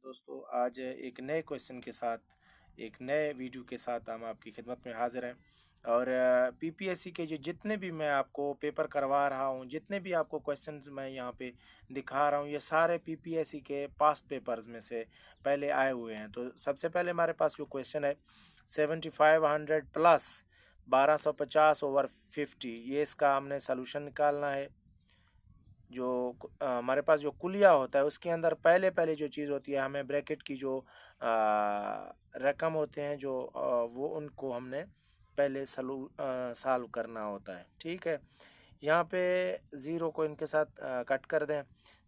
दोस्तों, आज एक नए क्वेश्चन के साथ, एक नए वीडियो के साथ हम आपकी खिदमत में हाजिर हैं। और पीपीएससी के जो जितने भी मैं आपको पेपर करवा रहा हूँ, जितने भी आपको क्वेश्चंस मैं यहाँ पे दिखा रहा हूँ, ये सारे पीपीएससी के पास्ट पेपर्स में से पहले आए हुए हैं। तो सबसे पहले हमारे पास जो क्वेश्चन है 7500 प्लस 1250 ओवर 50, ये इसका हमने सोल्यूशन निकालना है। जो हमारे पास जो कुलिया होता है उसके अंदर पहले पहले जो चीज़ होती है, हमें ब्रैकेट की जो रकम होते हैं जो वो उनको हमने पहले सॉल्व करना होता है। ठीक है, यहाँ पे ज़ीरो को इनके साथ कट कर दें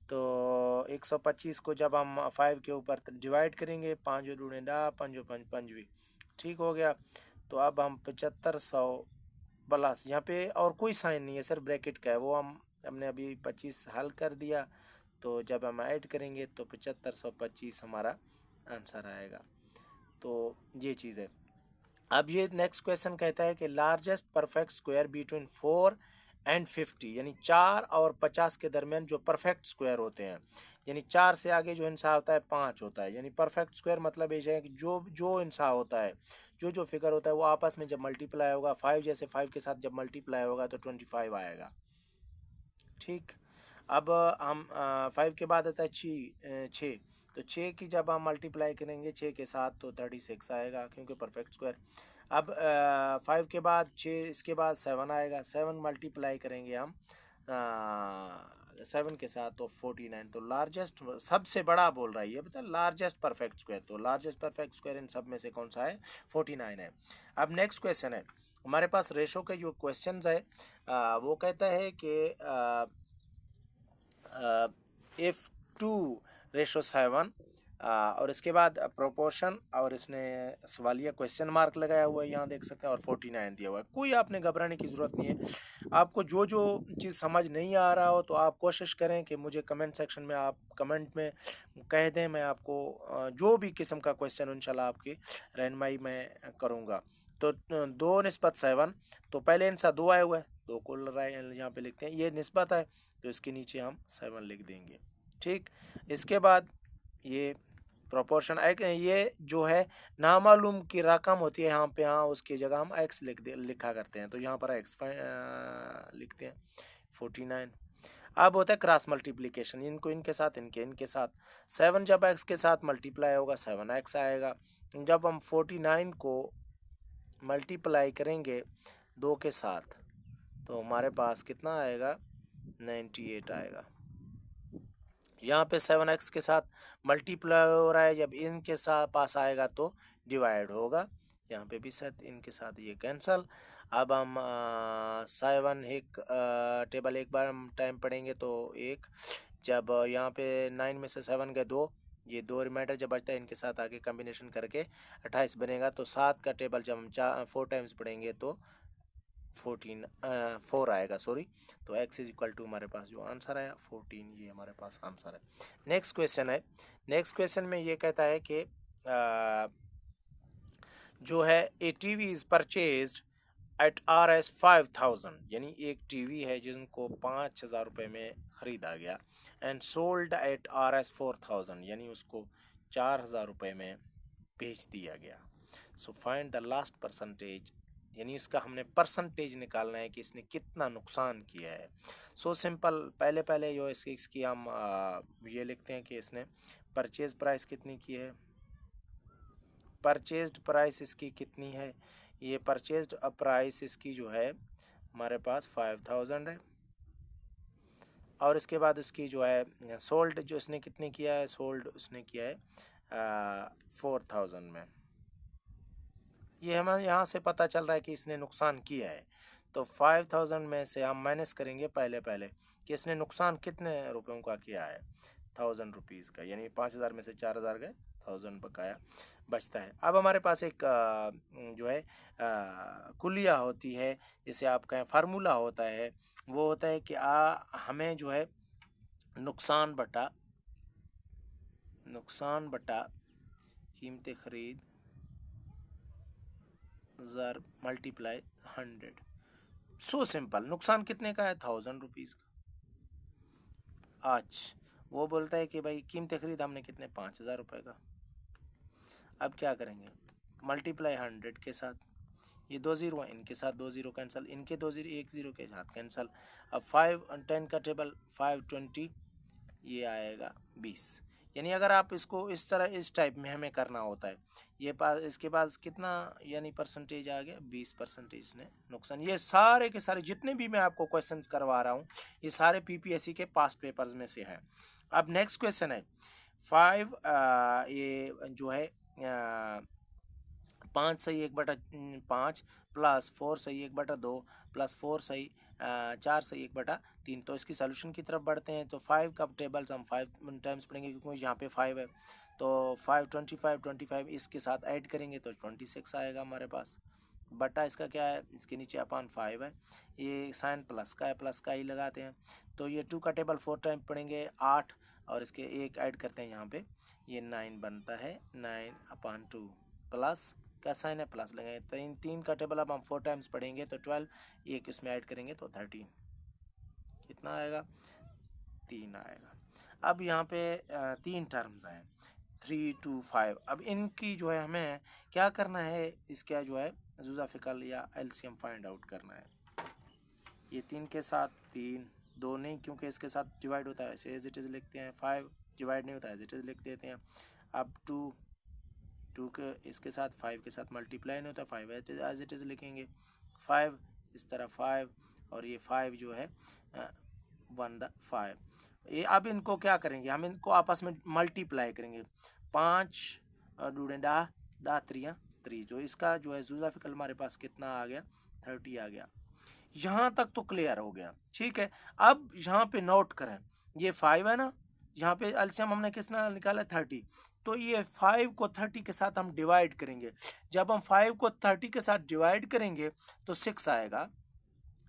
तो 125 को जब हम 5 के ऊपर डिवाइड करेंगे, 5 दूनी 10, 5 5 5, ठीक हो गया। तो अब हम 7500 प्लस, यहाँ पे और कोई साइन नहीं है, सिर्फ ब्रैकेट का है, वो हमने अभी 25 हल कर दिया। तो जब हम ऐड करेंगे तो 7525 हमारा आंसर आएगा। तो ये चीज़ है। अब ये नेक्स्ट क्वेश्चन कहता है कि largest perfect square between 4 and 50, यानी 4 और 50 के दरमियान जो परफेक्ट स्क्वायर होते हैं, यानी 4 से आगे जो इंसा होता है 5 होता है, यानी परफेक्ट स्क्वायर मतलब ये है कि जो जो इंसा होता है, जो जो फिगर होता है वो आपस में जब मल्टीप्लाई होगा, 5 जैसे 5 के साथ जब मल्टीप्लाई होगा तो 25 आएगा। ठीक, अब हम 5 के बाद आता है 6, तो 6 की जब हम मल्टीप्लाई करेंगे 6 के साथ तो 36 आएगा, क्योंकि परफेक्ट स्क्वायर। अब 5 के बाद 6, इसके बाद 7 आएगा, 7 मल्टीप्लाई करेंगे हम 7 के साथ तो 49। तो लार्जेस्ट, सबसे बड़ा बोल रहा है ये, बता लार्जेस्ट परफेक्ट स्क्वायर, तो लार्जेस्ट परफेक्ट स्क्वायर इन सब में से कौन सा है? 49 है। अब नेक्स्ट क्वेश्चन है हमारे पास रेशो के जो क्वेश्चंस है, वो कहता है कि इफ़ 2:7, और इसके बाद प्रोपोर्शन, और इसने सवालिया क्वेश्चन मार्क लगाया हुआ है, यहाँ देख सकते हैं, और 49 दिया हुआ है। कोई आपने घबराने की ज़रूरत नहीं है। आपको जो जो चीज़ समझ नहीं आ रहा हो तो आप कोशिश करें कि मुझे कमेंट सेक्शन में आप कमेंट में कह दें, मैं आपको जो भी किस्म का क्वेश्चन इंशाल्लाह आपकी रहनुमाई मैं करूँगा। तो 2:7, तो पहले इनसा 2 आया हुआ है, 2 को यहाँ पे लिखते हैं, ये निस्बत है तो इसके नीचे हम 7 लिख देंगे। ठीक, इसके बाद ये प्रोपोर्शन एक, ये जो है नामालूम की रकम होती है, यहाँ पे हाँ उसकी जगह हम एक्स लिखा करते हैं, तो यहाँ पर एक्स लिखते हैं 49। अब होता है क्रॉस मल्टीप्लिकेशन, इनको इनके साथ, इनके इनके साथ, 7 जब एक्स के साथ मल्टीप्लाई होगा 7x आएगा। जब हम 49 को मल्टीप्लाई करेंगे 2 के साथ तो हमारे पास कितना आएगा? 98 आएगा। यहाँ पे 7x के साथ मल्टीप्लाई हो रहा है, जब इनके साथ पास आएगा तो डिवाइड होगा, यहाँ पे भी साथ इनके साथ ये कैंसल। अब हम 7 एक टेबल एक बार हम टाइम पढ़ेंगे तो एक, जब यहाँ पे 9 में से 7 गए 2, ये 2 रिमाइंडर जब बचता है इनके साथ आगे कम्बिनेशन करके 28 बनेगा। तो 7 का टेबल जब हम 4 टाइम्स पढ़ेंगे तो 4 आएगा, सॉरी। तो x इज इक्वल टू हमारे पास जो आंसर आया 14, ये हमारे पास आंसर है। नेक्स्ट क्वेश्चन है, नेक्स्ट क्वेश्चन में ये कहता है कि जो है a TV is purchased at RS 5000, यानी एक टीवी है जिनको 5000 रुपये में ख़रीदा गया, एंड सोल्ड एट RS 4000, यानी उसको 4000 रुपये में बेच दिया गया। So find the last percentage, यानी इसका हमने परसेंटेज निकालना है कि इसने कितना नुकसान किया है। सो सिंपल, पहले पहले जो इसकी हम ये लिखते हैं कि इसने परचेज प्राइस कितनी की है, परचेज्ड प्राइस इसकी कितनी है, ये परचेज्ड प्राइस इसकी जो है हमारे पास 5000 है, और इसके बाद उसकी जो है सोल्ड जो इसने कितने किया है, सोल्ड उसने किया है 4000 में। ये हमें यहाँ से पता चल रहा है कि इसने नुकसान किया है। तो 5000 में से हम माइनस करेंगे पहले पहले कि इसने नुकसान कितने रुपयों का किया है, 1000 रुपीज़ का, यानी 5000 में से 4000 गए, 1000 बकाया बचता है। अब हमारे पास एक जो है कुलिया होती है, जिसे आप कहें फार्मूला होता है, वो होता है कि हमें जो है नुकसान बटा कीमत ख़रीद ज़र मल्टीप्लाई 100। सो सिंपल, नुकसान कितने का है? 1000 रुपीज़ का। आज वो बोलता है कि भाई कीमत खरीद हमने कितने 5,000 रुपये का। अब क्या करेंगे, मल्टीप्लाई 100 के साथ, ये 2 ज़ीरो हैं, इनके साथ 2 ज़ीरो कैंसिल, इनके 2 ज़ीरो 1 ज़ीरो के साथ कैंसिल। अब 5 और 10 का टेबल 5 20, ये आएगा 20। यानी अगर आप इसको इस तरह इस टाइप में हमें करना होता है, ये पास इसके पास कितना यानी परसेंटेज आ गया 20% ने नुकसान। ये सारे के सारे जितने भी मैं आपको क्वेश्चंस करवा रहा हूँ ये सारे पीपीएससी के पास्ट पेपर्स में से हैं। अब नेक्स्ट क्वेश्चन है 5 ये जो है 5 सही 1/5 प्लस 4 सही 1/2 प्लस 4 सही 4 सही 1/3। तो इसकी सोल्यूशन की तरफ बढ़ते हैं। तो 5 का टेबल्स हम 5 टाइम्स पढ़ेंगे क्योंकि यहाँ पे 5 है। तो 5 25 इसके साथ ऐड करेंगे तो 26 आएगा हमारे पास। बटा इसका क्या है, इसके नीचे अपान 5 है, ये साइन प्लस का है, प्लस का ही लगाते हैं। तो ये 2 का टेबल 4 टाइम पढ़ेंगे 8, और इसके एक ऐड करते हैं यहाँ पे, ये 9 बनता है 9/2 प्लस का साइन है प्लस लगाएंगे। 3 का टेबल अब हम 4 टाइम्स पढ़ेंगे तो 12, एक इसमें ऐड करेंगे तो 13, कितना आएगा 3 आएगा। अब यहाँ पे 3 टर्म्स हैं 3 2 5। अब इनकी जो है हमें क्या करना है, इसका जो है जुज़ाफिकल या एलसीएम फाइंड आउट करना है। ये 3 के साथ 3, 2 नहीं क्योंकि इसके साथ डिवाइड होता है, ऐसे एज इट इज़ लिखते हैं। 5 डिवाइड नहीं होता है, एज इट इज़ लिख देते हैं। अब 2 के इसके साथ 5 के साथ मल्टीप्लाई नहीं होता, 5 एज इट इज़ लिखेंगे। 5 इस तरह 5, और ये 5 जो है 1/5। ये अब इनको क्या करेंगे, हम इनको आपस में मल्टीप्लाई करेंगे। 5 डूडे दा 3 जो इसका जो है जुज़ाफिकल हमारे पास कितना आ गया 30 आ गया। यहाँ तक तो क्लियर हो गया, ठीक है। अब यहाँ पे नोट करें, ये 5 है ना, यहाँ पे एलसीएम हमने कितना निकाला 30। तो ये 5 को 30 के साथ हम डिवाइड करेंगे। जब हम 5 को 30 के साथ डिवाइड करेंगे तो 6 आएगा।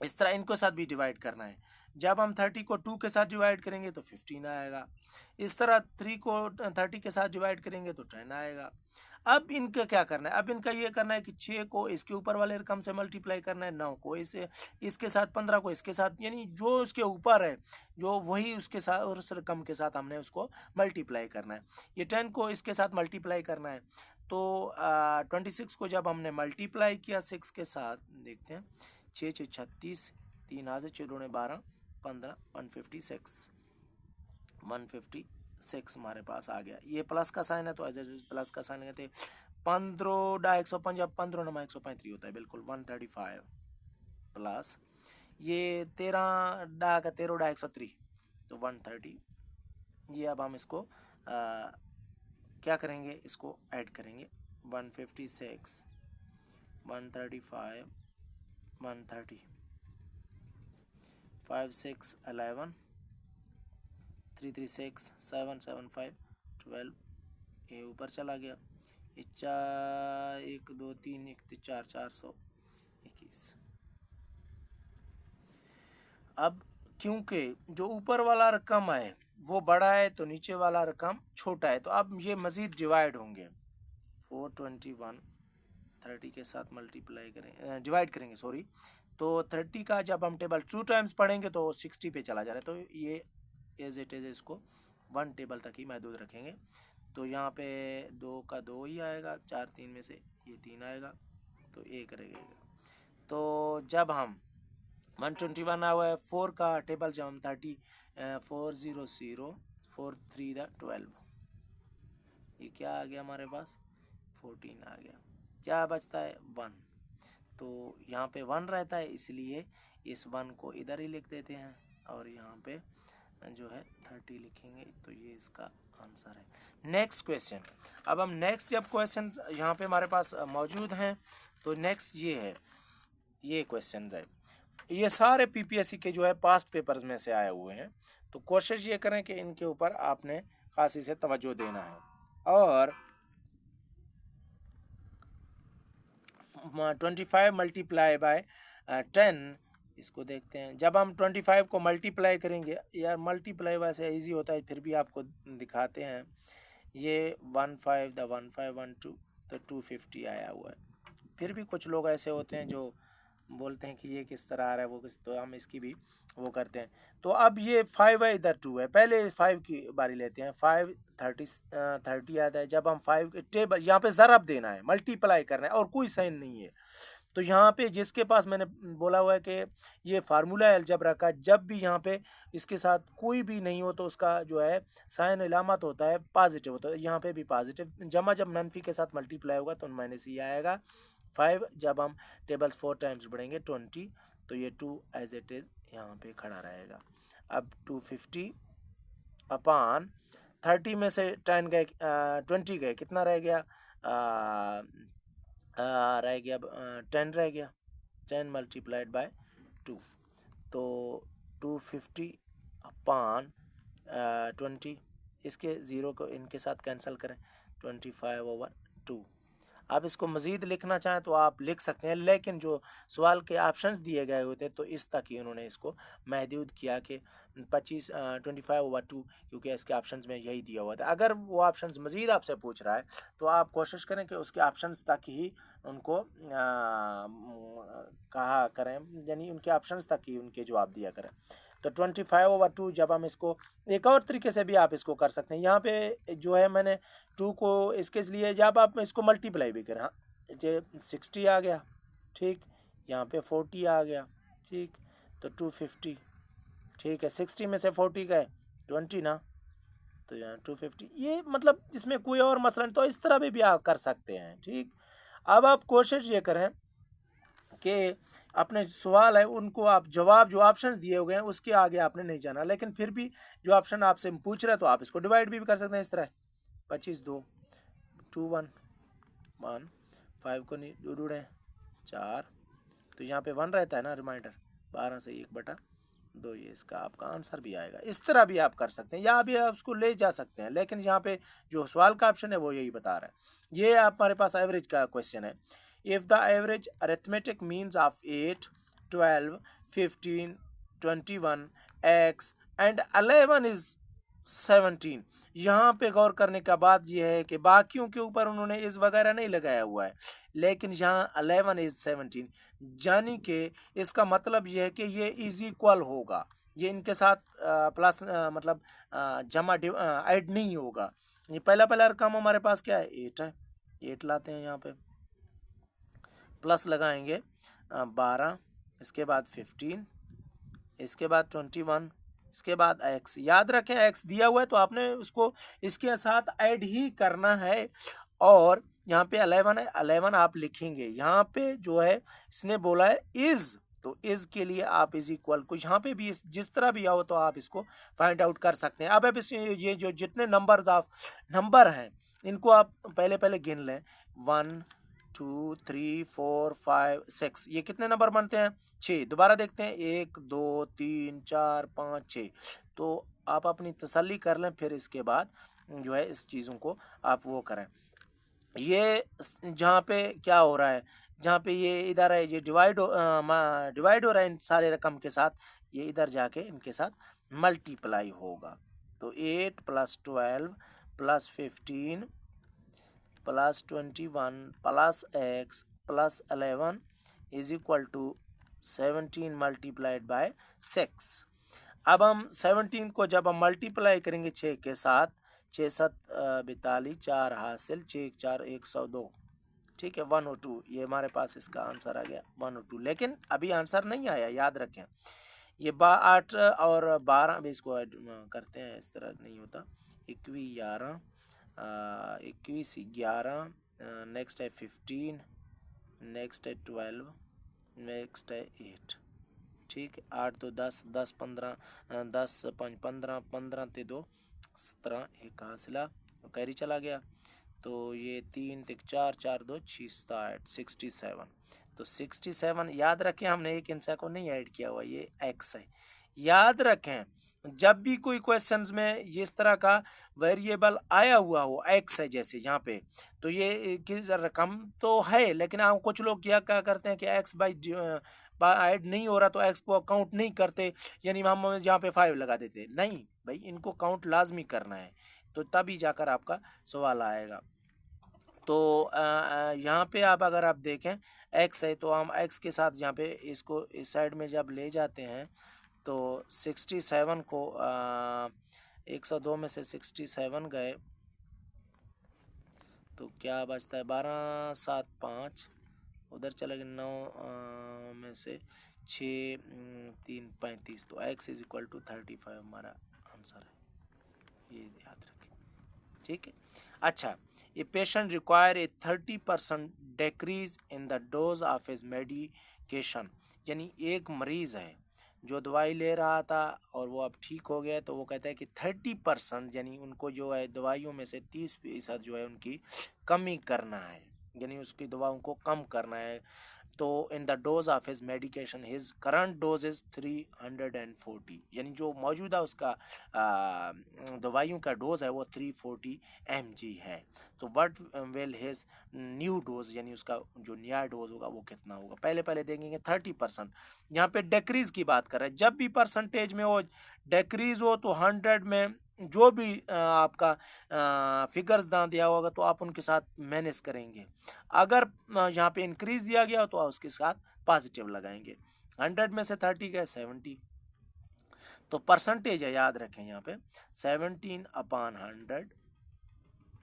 इस तरह इनको साथ भी डिवाइड करना है। जब हम 30 को 2 के साथ डिवाइड करेंगे तो 15 आएगा। इस तरह 3 को 30 के साथ डिवाइड करेंगे तो 10 आएगा। अब इनका क्या करना है, अब इनका ये करना है कि 6 को इसके ऊपर वाले रकम से मल्टीप्लाई करना है, 9 को इसके साथ, 15 को इसके साथ, यानी जो उसके ऊपर है जो वही उसके साथ और उस रकम के साथ हमने उसको मल्टीप्लाई करना है। ये 10 को इसके साथ मल्टीप्लाई करना है। तो 26 को जब हमने मल्टीप्लाई किया 6 के साथ, देखते हैं 6 6 36, 3 हाथ से 6 12 15, 156 हमारे पास आ गया। ये प्लस का साइन है तो ऐसे प्लस का साइन कहते 15 डा 150, 15 नमा 135 होता है बिल्कुल 135 प्लस ये 13 डा का 13 डा 103 तो 130। ये अब हम इसको क्या करेंगे, इसको ऐड करेंगे 156 135 130 5 6 11 3 3 6 7 7 5 12, ये ऊपर चला गया। ये 1 2 3 1 4 421। अब क्योंकि जो ऊपर वाला रकम है वो बड़ा है तो नीचे वाला रकम छोटा है, तो अब ये मज़ीद डिवाइड होंगे। 421 30 के साथ मल्टीप्लाई करें डिवाइड करेंगे सॉरी। तो 30 का जब हम टेबल 2 टाइम्स पढ़ेंगे तो 60 पे चला जा रहा है। तो ये एज इट इज़ इसको 1 टेबल तक ही महदूद रखेंगे। तो यहाँ पे 2 का 2 ही आएगा, 4 3 में से ये 3 आएगा तो 1 रहेगा। तो जब हम 121 आया हुआ है, 4 का टेबल जब हम 30 4 0 0 4 3 12, ये क्या आ गया हमारे पास 14 आ गया। क्या बचता है 1, तो यहाँ पे 1 रहता है इसलिए इस 1 को इधर ही लिख देते हैं और यहाँ पे जो है 30 लिखेंगे। तो ये इसका आंसर है। नेक्स्ट क्वेश्चन, अब हम नेक्स्ट जब क्वेश्चन यहाँ पे हमारे पास मौजूद हैं तो नेक्स्ट ये है, ये क्वेश्चन है, ये सारे पीपीएससी के जो है पास्ट पेपर्स में से आए हुए हैं। तो कोशिश ये करें कि इनके ऊपर आपने खासी से तवज्जो देना है। और 25 मल्टीप्लाई बाय 10, इसको देखते हैं। जब हम 25 को मल्टीप्लाई करेंगे, यार मल्टीप्लाई वैसे इजी होता है फिर भी आपको दिखाते हैं। ये 15 15 12 तो 250 आया हुआ है। फिर भी कुछ लोग ऐसे होते हैं जो बोलते हैं कि ये किस तरह आ रहा है वो किस, तो हम इसकी भी वो करते हैं। तो अब ये 5 है, इधर 2 है, पहले 5 की बारी लेते हैं। 5 30 आता है। जब हम 5 टेबल यहाँ पे ज़रब देना है, मल्टीप्लाई करना है और कोई साइन नहीं है। तो यहाँ पे जिसके पास मैंने बोला हुआ है कि ये फार्मूला है अलजबरा का, जब भी यहाँ पे इसके साथ कोई भी नहीं हो तो उसका जो है साइन इलामत होता है पॉजिटिव होता है। यहाँ पे भी पॉजिटिव, जमा जब मनफी के साथ मल्टीप्लाई होगा तो माइनस ही आएगा। 5 जब हम टेबल 4 टाइम्स बढ़ेंगे 20, तो ये 2 एज इट इज़ यहाँ पे खड़ा रहेगा। अब 250 अपान 30 में से 10 गए, 20 गए, कितना रह गया? रह गया 10 रह गया। 10 मल्टीप्लाइड बाय 2, तो 250 अपान 20, इसके ज़ीरो को इनके साथ कैंसिल करें, 25/2। आप इसको मज़ीद लिखना चाहें तो आप लिख सकते हैं, लेकिन जो सवाल के ऑप्शंस दिए गए होते तो इस तक ही उन्होंने इसको महदूद किया कि 25/2, क्योंकि इसके ऑप्शंस में यही दिया हुआ था। अगर वो ऑप्शंस मज़ीद आपसे पूछ रहा है तो आप कोशिश करें कि उसके ऑप्शंस तक ही उनको कहा करें, यानी उनके ऑप्शंस तक ही उनके जवाब दिया करें। तो 25/2 जब हम इसको एक और तरीके से भी आप इसको कर सकते हैं। यहाँ पे जो है मैंने 2 को इसके लिए, जब आप इसको मल्टीप्लाई भी करें, हाँ, ये 60 आ गया, ठीक, यहाँ पे 40 आ गया, ठीक, तो 250, ठीक है, 60 में से 40 गए 20 ना, तो यहाँ 250, ये मतलब इसमें कोई और मसला नहीं, तो इस तरह भी आप कर सकते हैं, ठीक। अब आप कोशिश ये करें कि अपने सवाल है उनको आप जवाब जो ऑप्शंस दिए हुए हैं उसके आगे आपने नहीं जाना, लेकिन फिर भी जो ऑप्शन आपसे पूछ रहे हैं तो आप इसको डिवाइड भी कर सकते हैं इस तरह। 25 2 2 1 1, 5 को नहीं डूडे 4, तो यहाँ पे 1 रहता है ना रिमाइंडर, 12 से 1/2, ये इसका आपका आंसर भी आएगा। इस तरह भी आप कर सकते हैं या भी आप उसको ले जा सकते हैं, लेकिन यहाँ पे जो सवाल का ऑप्शन है वो यही बता रहा है। ये हमारे पास एवरेज का क्वेश्चन है। If the average arithmetic means of 8, 12, 15, 21 x and 11 is 17। यहाँ पे गौर करने का बात यह है कि बाकियों के ऊपर उन्होंने इस वगैरह नहीं लगाया हुआ है, लेकिन यहाँ 11 इज 17, यानी कि इसका मतलब यह है कि ये इज इक्वल होगा, ये इनके साथ प्लस मतलब जमा ऐड नहीं होगा। ये पहला रकम हमारे पास क्या है? 8 है, 8 लाते हैं यहाँ पे, प्लस लगाएंगे 12, इसके बाद 15, इसके बाद 21, इसके बाद x। याद रखें x दिया हुआ है तो आपने उसको इसके साथ ऐड ही करना है। और यहाँ पे 11 है, 11 आप लिखेंगे। यहाँ पे जो है इसने बोला है इज, तो इज के लिए आप इज इक्वल को यहाँ पे भी जिस तरह भी आओ तो आप इसको फाइंड आउट कर सकते हैं। अब ये जो जितने नंबर हैं इनको आप पहले गिन लें। 1 2 3 4 5 6, ये कितने नंबर बनते हैं? 6। दोबारा देखते हैं, 1 2 3 4 5 6। तो आप अपनी तसल्ली कर लें, फिर इसके बाद जो है इस चीज़ों को आप वो करें। ये जहाँ पे क्या हो रहा है, जहाँ पे ये इधर है, ये डिवाइड हो रहा है इन सारे रकम के साथ, ये इधर जाके इनके साथ मल्टीप्लाई होगा। तो 8 + 12 + 15 + 21 + x + 11 is equal to 17 multiplied by 6। अब हम 17 को जब हम मल्टीप्लाई करेंगे 6 के साथ, 6 7 42, 4 हासिल, 6 4 102, ठीक है, 102। ये हमारे पास इसका आंसर आ गया 102, लेकिन अभी आंसर नहीं आया, याद रखें। ये 8 और 12 अभी इसको करते हैं, इस तरह नहीं होता। 21 11, 21 11, नेक्स्ट है 15, नेक्स्ट है 12, नेक्स्ट है 8, ठीक है। 8 2 10, 10 15, 10 5 15, 15 ते 2 17, एक हासिला कैरी चला गया। तो ये 3 तिक 4, 4 2 6 67। तो 67 याद रखें, हमने एक इंसा को नहीं ऐड किया हुआ, ये एक्स है। याद रखें जब भी कोई क्वेश्चंस में इस तरह का वेरिएबल आया हुआ हो, एक्स है जैसे यहाँ पे, तो ये किस रकम तो है, लेकिन आप कुछ लोग क्या करते हैं कि एक्स बाई ऐड नहीं हो रहा तो एक्स को काउंट नहीं करते, यानी हम यहाँ पे 5 लगा देते। नहीं भाई, इनको काउंट लाजमी करना है, तो तभी जाकर आपका सवाल आएगा। तो यहाँ पे आप अगर आप देखें x है तो हम x के साथ यहाँ पे इसको इस साइड में जब ले जाते हैं तो 67 को 102 में से 67 गए तो क्या बचता है 12 7 5 उधर चले गए 9 में से 6 3 35 तो x इज इक्वल टू 35 हमारा आंसर है, ये याद रखें। ठीक है। अच्छा, a patient require a 30% decrease in the dose of his medication, यानी एक मरीज़ है जो दवाई ले रहा था और वो अब ठीक हो गया, तो वो कहता है कि 30% यानी उनको जो है दवाइयों में से 30% जो है उनकी कमी करना है, यानी उसकी दवाओं को कम करना है। तो in the dose of his medication his current dose is 340, यानी जो मौजूदा उसका दवाइयों का डोज है वो 340 mg है। तो what will his new dose, यानी उसका जो नया डोज होगा वो कितना होगा। पहले देखेंगे 30%, यहाँ पे डेक्रीज की बात कर रहे हैं। जब भी परसेंटेज में वो डेक्रीज हो तो 100 में जो भी आपका फिगर्स दिया होगा तो आप उनके साथ मैनेज करेंगे। अगर यहाँ पे इंक्रीज दिया गया तो उसके साथ पॉजिटिव लगाएंगे। 100 में से 30 गए 70, तो परसेंटेज है, याद रखें यहाँ पे 17/100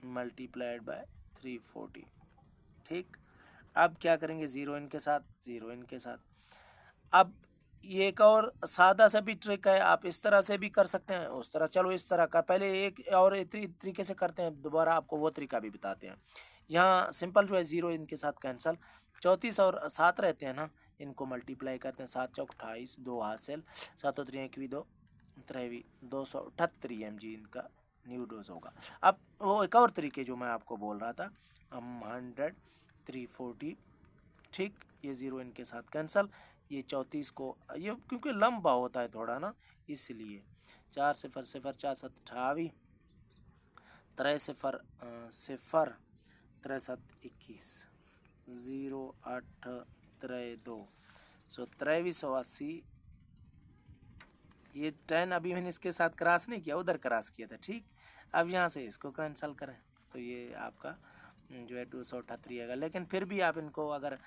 मल्टीप्लाइड बाय 340। ठीक, अब क्या करेंगे, ज़ीरो इनके साथ, ज़ीरो इनके साथ। अब ये एक और सादा सा भी ट्रिक है, आप इस तरह से भी कर सकते हैं, उस तरह, चलो इस तरह का पहले एक और तरीके से करते हैं, दोबारा आपको वो तरीका भी बताते हैं। यहाँ सिंपल जो है ज़ीरो इनके साथ कैंसिल, 34 और 7 रहते हैं ना, इनको मल्टीप्लाई करते हैं, 7 चौक 28, 2 हासिल, 7 3 1 2 3 278 mg इनका न्यू डोज होगा। अब वो एक और तरीके जो मैं आपको बोल रहा था, 100 340, ठीक, ये ज़ीरो इनके साथ कैंसल, ये 34 को, ये क्योंकि लंबा होता है थोड़ा ना, इसलिए 4 0 0 4 7 28, 3 0 0 3 7 21, 0 8 3 2, सो 2380। ये 10 अभी मैंने इसके साथ क्रॉस नहीं किया, उधर क्रॉस किया था। ठीक, अब यहाँ से इसको कैंसिल करें तो ये आपका जो है 278 आएगा। लेकिन फिर भी आप इनको अगर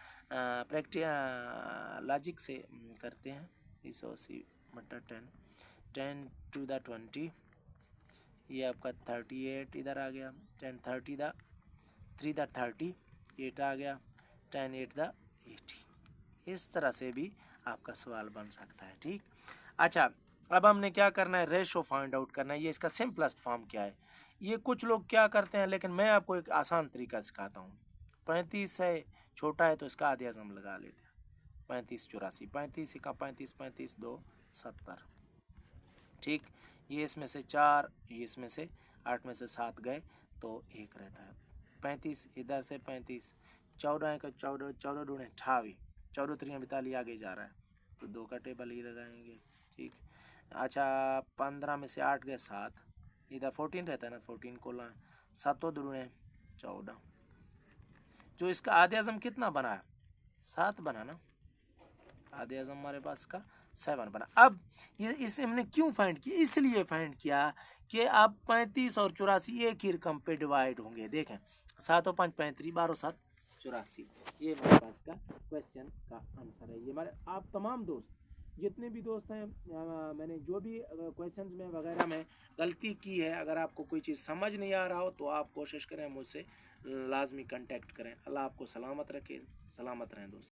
लॉजिक से करते हैं, 380 बटा 10 टू द 20, ये आपका 38 इधर आ गया, 10 30 द 3 द 30, 8 आ गया, 10 8 द 80। इस तरह से भी आपका सवाल बन सकता है। ठीक, अच्छा, अब हमने क्या करना है, रेशो फाइंड आउट करना है। ये इसका सिंपलेस्ट फॉर्म क्या है, ये कुछ लोग क्या करते हैं, लेकिन मैं आपको एक आसान तरीका सिखाता हूँ। 35 है, छोटा है तो इसका आधे हम लगा लेते हैं, 35 84, 35 का 35 35 2 70। ठीक, ये इसमें से 4, ये इसमें से 8 में से 7 गए तो 1 रहता है। 35 इधर से 35, 14 का 14, 14 दूने 28, 14 3 42 आगे जा रहा है तो 2 का टेबल ही लगाएंगे। ठीक, अच्छा, 15 में से 8 गए 7, इधर 14 रहता है ना, 14 को लाएं, 7 दूने 14, जो इसका आधे आज़म कितना बना है, 7 बना ना, आधे आज़म हमारे पास का 7 बना। अब ये इसे हमने क्यों फाइंड किया, इसलिए फाइंड किया कि अब 35 और 84 एक ही रकम पे डिवाइड होंगे। देखें, 7 और 5 35, 12 7 84, ये हमारे पास का क्वेश्चन का आंसर है। ये हमारे आप तमाम दोस्त जितने भी दोस्त हैं, मैंने जो भी क्वेश्चंस में वगैरह में गलती की है, अगर आपको कोई चीज़ समझ नहीं आ रहा हो तो आप कोशिश करें मुझसे लाजमी कांटेक्ट करें। अल्लाह आपको सलामत रखे, सलामत रहें दोस्त।